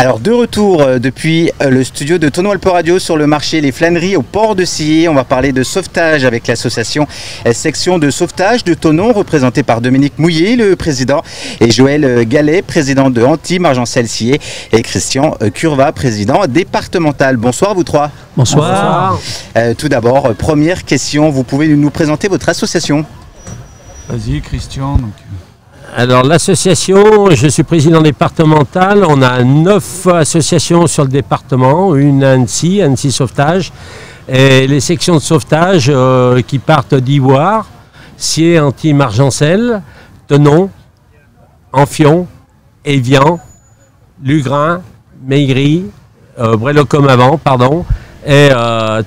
Alors de retour depuis le studio de Thonon Alpes Radio sur le marché Les Flâneries au port de Sillé. On va parler de sauvetage avec l'association Section de sauvetage de Thonon, représentée par Dominique Mouillet, le président, et Joël Gallet, président de Antibes Margencel-Sillé, et Christian Curva, président départemental. Bonsoir vous trois. Bonsoir. Tout d'abord, première question, vous pouvez nous présenter votre association? Vas-y Christian. Alors l'association, je suis président départemental, on a 9 associations sur le département, une à Annecy, Annecy Sauvetage, et les sections de sauvetage qui partent d'Ivoire, Sillé, Antibes Margencel, Thonon, Amphion, Évian, Lugrin, Maigry, Brélo-Comavant, pardon, et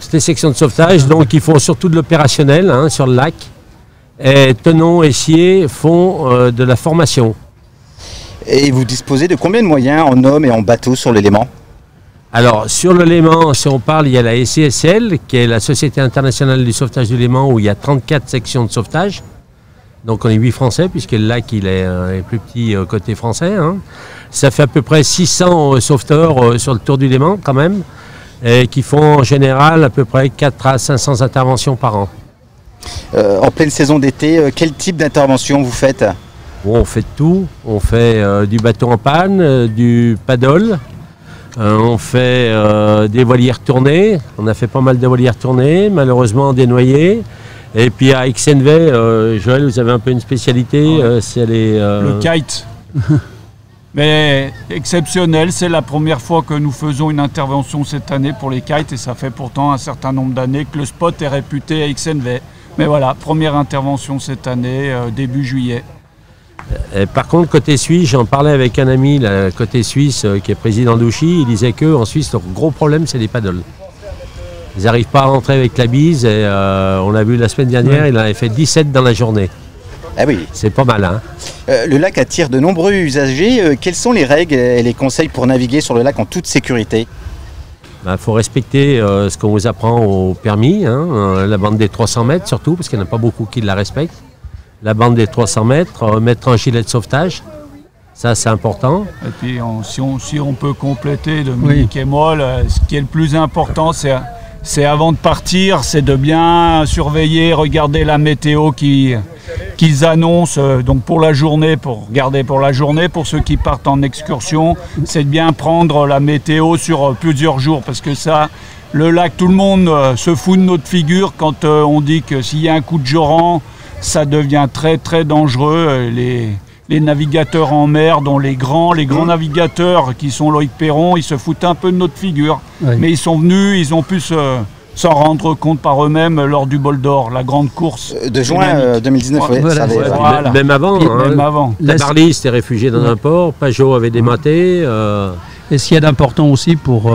toutes les sections de sauvetage, donc ils font surtout de l'opérationnel sur le lac. Et Thonon et Sillé font de la formation. Et vous disposez de combien de moyens en hommes et en bateaux sur le Léman? Alors sur le Léman, si on parle, il y a la SCSL, qui est la Société Internationale du Sauvetage du Léman, où il y a 34 sections de sauvetage. Donc on est 8 Français, puisque le lac il est plus petit côté français. Ça fait à peu près 600 sauveteurs sur le tour du Léman quand même, et qui font en général à peu près 4 à 500 interventions par an. En pleine saison d'été, quel type d'intervention vous faites? On fait tout. On fait du bateau en panne, du paddle, on fait des voilières tournées. On a fait pas mal de voilières tournées, malheureusement des noyés. Et puis à XNV, Joël, vous avez un peu une spécialité, c'est le kite. Mais exceptionnel, c'est la première fois que nous faisons une intervention cette année pour les kites et ça fait pourtant un certain nombre d'années que le spot est réputé à XNV. Mais voilà, première intervention cette année, début juillet. Et par contre, côté suisse, j'en parlais avec un ami, là, côté suisse, qui est président d'Ouchy, il disait qu'en Suisse, leur gros problème, c'est les paddles. Ils n'arrivent pas à rentrer avec la bise et on l'a vu la semaine dernière, il en avait fait 17 dans la journée. Ah oui. C'est pas mal, le lac attire de nombreux usagers. Quelles sont les règles et les conseils pour naviguer sur le lac en toute sécurité? Il faut respecter ce qu'on vous apprend au permis, la bande des 300 mètres surtout, parce qu'il n'y en a pas beaucoup qui la respectent. La bande des 300 mètres, mettre un gilet de sauvetage, ça c'est important. Et puis si on peut compléter, Dominique et moi, ce qui est le plus important, c'est avant de partir, c'est de bien surveiller, regarder la météo qu'ils annoncent donc pour la journée, pour regarder pour la journée. Pour ceux qui partent en excursion, c'est de bien prendre la météo sur plusieurs jours parce que ça, le lac, tout le monde se fout de notre figure quand on dit que s'il y a un coup de joran, ça devient très très dangereux. Les navigateurs en mer, dont les grands navigateurs qui sont Loïc Perron, ils se foutent un peu de notre figure. Oui. Mais ils sont venus, ils ont pu s'en rendre compte par eux-mêmes lors du Bol d'Or, la grande course. De juin 2019, oui. Voilà. Même avant. Même avant. La Barly s'était réfugiée dans un port, Pajot avait dématé. Et ce qu'il y a d'important aussi pour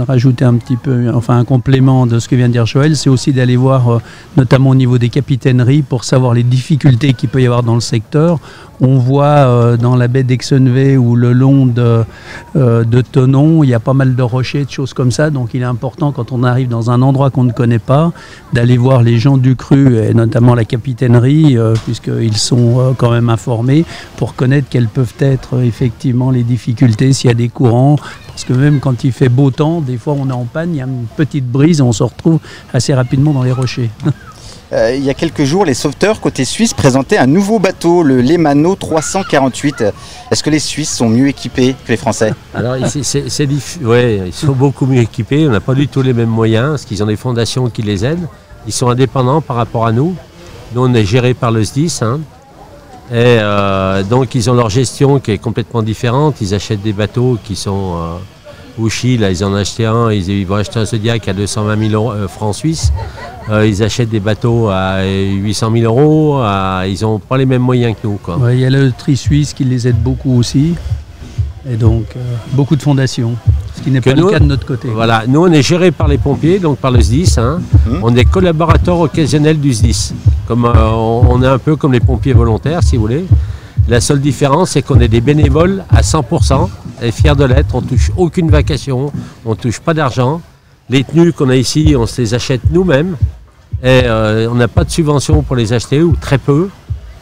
rajouter un petit peu, enfin un complément de ce que vient de dire Joël, c'est aussi d'aller voir, notamment au niveau des capitaineries, pour savoir les difficultés qu'il peut y avoir dans le secteur. On voit dans la baie d'Exenve ou le long de Thonon, il y a pas mal de rochers, de choses comme ça. Donc il est important quand on arrive dans un endroit qu'on ne connaît pas, d'aller voir les gens du cru et notamment la capitainerie, puisqu'ils sont quand même informés pour connaître quelles peuvent être effectivement les difficultés, s'il y a des courants. Parce que même quand il fait beau temps, des fois on est en panne, il y a une petite brise et on se retrouve assez rapidement dans les rochers. Il y a quelques jours, les sauveteurs côté suisse présentaient un nouveau bateau, le Lemano 348. Est-ce que les Suisses sont mieux équipés que les Français? Alors, ils sont beaucoup mieux équipés. On n'a pas du tout les mêmes moyens, parce qu'ils ont des fondations qui les aident. Ils sont indépendants par rapport à nous. Nous, on est gérés par le SDIS. Et donc, ils ont leur gestion qui est complètement différente. Ils achètent des bateaux qui sont... Ouchy, là, ils en ont acheté un, ils vont acheter un Zodiac à 220 000 francs suisses. Ils achètent des bateaux à 800 000 euros. Ils n'ont pas les mêmes moyens que nous. Ouais, il y a la loterie suisse qui les aide beaucoup aussi. Et donc, beaucoup de fondations. Ce qui n'est pas le cas de notre côté. Voilà, nous, on est géré par les pompiers, donc par le SDIS. On est collaborateurs occasionnels du SDIS. On est un peu comme les pompiers volontaires, si vous voulez. La seule différence, c'est qu'on est des bénévoles à 100%, et fiers de l'être. On ne touche aucune vacation, on ne touche pas d'argent. Les tenues qu'on a ici, on se les achète nous-mêmes. Et on n'a pas de subvention pour les acheter, ou très peu.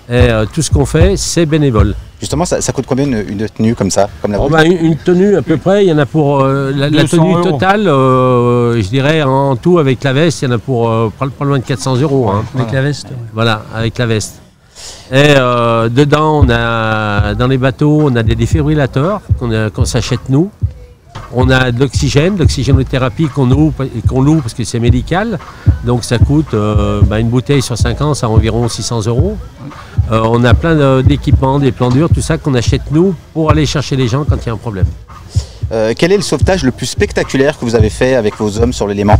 Et tout ce qu'on fait, c'est bénévole. Justement, ça coûte combien une tenue comme ça comme la une tenue à peu près, il y en a pour la tenue totale, je dirais en tout avec la veste, il y en a pour pas loin de 400 €. Hein. Avec la veste. Voilà, avec la veste. Et dedans, dans les bateaux, on a des défibrillateurs qu'on s'achète nous. On a de l'oxygénothérapie qu'on loue parce que c'est médical. Donc ça coûte une bouteille sur 5 ans, ça environ 600 €. On a plein d'équipements, des plans durs, tout ça qu'on achète nous pour aller chercher les gens quand il y a un problème. Quel est le sauvetage le plus spectaculaire que vous avez fait avec vos hommes sur le Léman?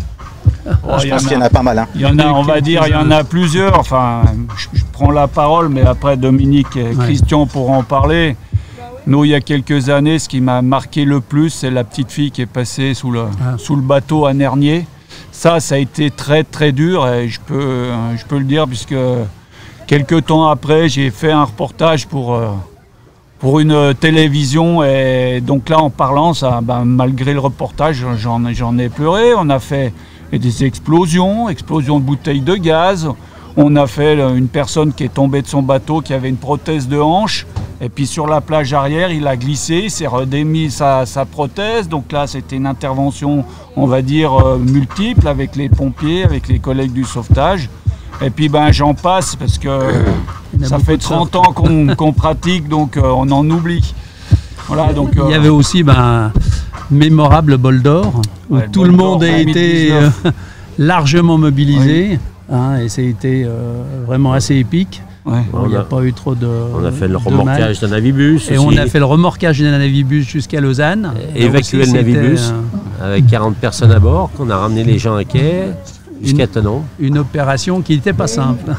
Je pense qu'il y en a pas mal. Hein. Il y en a, on va dire, il y en a plusieurs. Enfin, je prends la parole, mais après Dominique et Christian pourront en parler. Nous, il y a quelques années, ce qui m'a marqué le plus, c'est la petite fille qui est passée sous le bateau à Nernier. Ça a été très très dur et je peux le dire puisque quelques temps après, j'ai fait un reportage pour une télévision et donc là, en parlant, malgré le reportage, j'en ai pleuré. On a fait des explosions de bouteilles de gaz. On a fait une personne qui est tombée de son bateau, qui avait une prothèse de hanche. Et puis sur la plage arrière, il a glissé, il s'est redémis sa prothèse. Donc là, c'était une intervention, on va dire, multiple avec les pompiers, avec les collègues du sauvetage. Et puis j'en passe parce que ça fait 30 ans qu'on pratique, donc on en oublie. Voilà, donc, il y avait aussi mémorable bol d'or, où tout le monde a été largement mobilisé. Hein, et c'était vraiment assez épique. Il n'y a pas eu trop de. On a fait le remorquage d'un navibus. Et on a fait le remorquage d'un navibus jusqu'à Lausanne. Évacuer le navibus avec 40 personnes à bord, qu'on a ramené les gens à quai jusqu'à Thonon. Une opération qui n'était pas simple.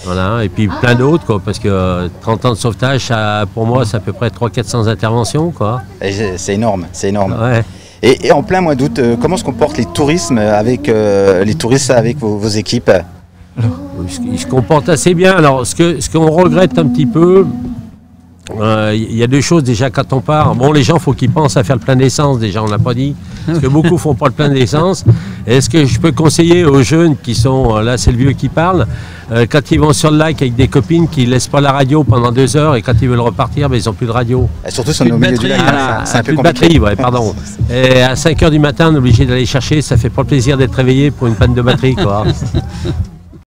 Voilà, et puis plein d'autres, quoi, parce que 30 ans de sauvetage, pour moi, c'est à peu près 300-400 interventions. C'est énorme, c'est énorme. Ouais. Et en plein mois d'août, comment se comportent les touristes avec vos équipes? Ils se comportent assez bien. Alors, ce qu'on regrette un petit peu, il y a deux choses déjà quand on part. Bon, les gens, il faut qu'ils pensent à faire le plein d'essence, déjà, on ne l'a pas dit. Parce que beaucoup font pas le plein d'essence. Est-ce que je peux conseiller aux jeunes qui sont, là c'est le vieux qui parle, quand ils vont sur le lac avec des copines, qui ne laissent pas la radio pendant 2 heures et quand ils veulent repartir, ils n'ont plus de radio. Et surtout sur nos milieux du lac, c'est un peu plus de batterie, pardon. Et à 5 h du matin, on est obligé d'aller chercher, ça fait pas le plaisir d'être réveillé pour une panne de batterie, quoi.